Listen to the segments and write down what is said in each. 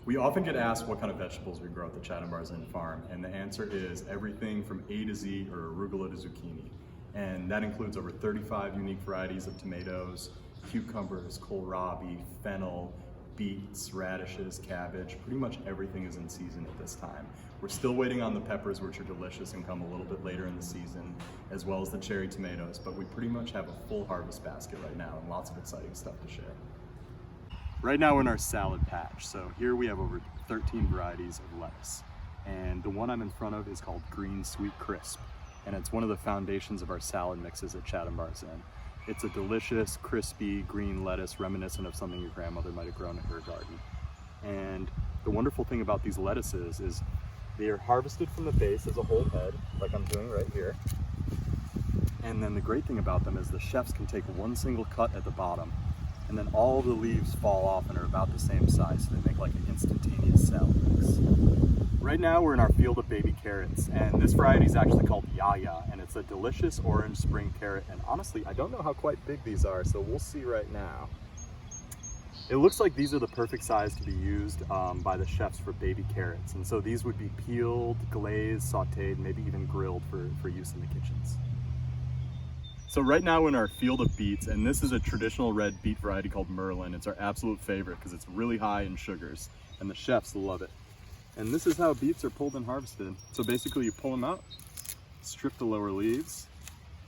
We often get asked what kind of vegetables we grow at the Chatham farm, and the answer is everything from A to Z, or arugula to zucchini. And that includes over 35 unique varieties of tomatoes, cucumbers, kohlrabi, fennel, beets, radishes, cabbage. Pretty much everything is in season at this time. We're still waiting on the peppers, which are delicious and come a little bit later in the season, as well as the cherry tomatoes, but we pretty much have a full harvest basket right now and lots of exciting stuff to share. Right now we're in our salad patch. So here we have over 13 varieties of lettuce. And the one I'm in front of is called Green Sweet Crisp. And it's one of the foundations of our salad mixes at Chatham Inn. It's a delicious, crispy green lettuce reminiscent of something your grandmother might have grown in her garden. And the wonderful thing about these lettuces is they are harvested from the base as a whole head, like I'm doing right here. And then the great thing about them is the chefs can take one single cut at the bottom, and then all the leaves fall off and are about the same size, so they make like an instantaneous salad mix. Right now we're in our field of baby carrots, and this variety is actually called Yaya, and it's a delicious orange spring carrot, and honestly I don't know how quite big these are, so we'll see right now. It looks like these are the perfect size to be used by the chefs for baby carrots, and so these would be peeled, glazed, sauteed, maybe even grilled for use in the kitchens. So right now we're in our field of beets, and this is a traditional red beet variety called Merlin. It's our absolute favorite because it's really high in sugars, and the chefs love it. And this is how beets are pulled and harvested. So basically you pull them out, strip the lower leaves,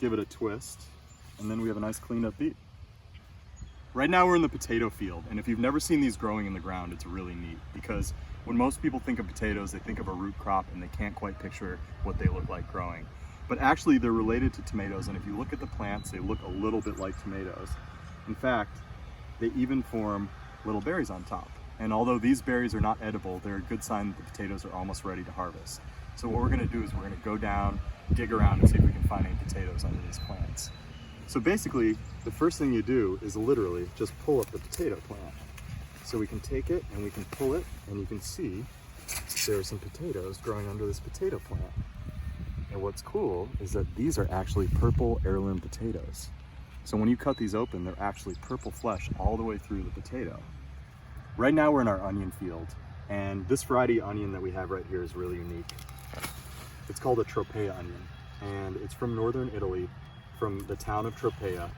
give it a twist, and then we have a nice cleaned up beet. Right now we're in the potato field, and if you've never seen these growing in the ground, it's really neat because when most people think of potatoes, they think of a root crop and they can't quite picture what they look like growing. But actually they're related to tomatoes, and if you look at the plants, they look a little bit like tomatoes. In fact, they even form little berries on top. And although these berries are not edible, they're a good sign that the potatoes are almost ready to harvest. So what we're gonna do is we're gonna go down, dig around, and see if we can find any potatoes under these plants. So basically, the first thing you do is literally just pull up the potato plant. So we can take it and we can pull it, and you can see there are some potatoes growing under this potato plant. And what's cool is that these are actually purple heirloom potatoes. So when you cut these open, they're actually purple flesh all the way through the potato. Right now we're in our onion field, and this variety of onion that we have right here is really unique. It's called a Tropea onion, and it's from northern Italy, from the town of Tropea.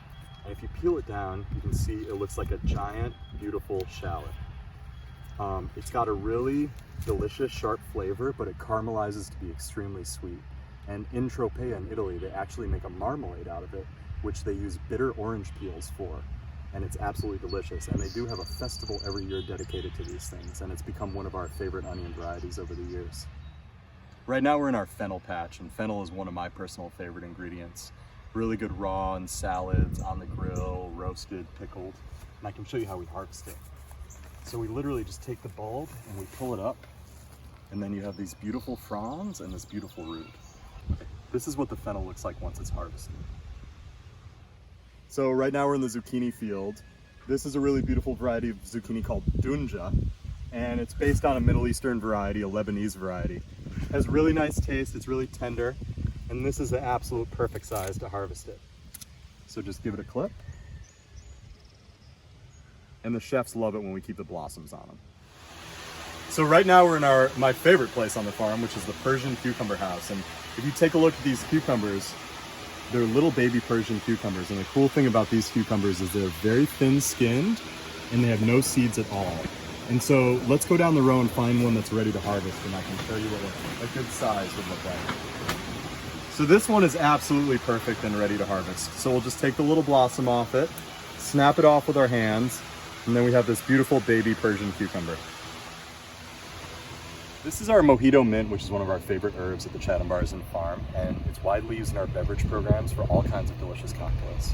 And if you peel it down, you can see it looks like a giant, beautiful shallot. It's got a really delicious, sharp flavor, but it caramelizes to be extremely sweet. And in Tropea in Italy, they actually make a marmalade out of it, which they use bitter orange peels for. And it's absolutely delicious. And they do have a festival every year dedicated to these things, and it's become one of our favorite onion varieties over the years. Right now we're in our fennel patch, and fennel is one of my personal favorite ingredients. Really good raw in salads, on the grill, roasted, pickled. And I can show you how we harvest it. So we literally just take the bulb and we pull it up, and then you have these beautiful fronds and this beautiful root. This is what the fennel looks like once it's harvested. So right now we're in the zucchini field. This is a really beautiful variety of zucchini called dunja, and it's based on a Middle Eastern variety, a Lebanese variety. It has really nice taste, it's really tender, and this is the absolute perfect size to harvest it. So just give it a clip. And the chefs love it when we keep the blossoms on them. So right now we're in my favorite place on the farm, which is the Persian Cucumber house. And if you take a look at these cucumbers, they're little baby Persian cucumbers. And the cool thing about these cucumbers is they're very thin skinned and they have no seeds at all. And so let's go down the row and find one that's ready to harvest, and I can show you what a good size would look like. So this one is absolutely perfect and ready to harvest. So we'll just take the little blossom off it, snap it off with our hands, and then we have this beautiful baby Persian cucumber. This is our Mojito Mint, which is one of our favorite herbs at the Chatham farm, and it's widely used in our beverage programs for all kinds of delicious cocktails.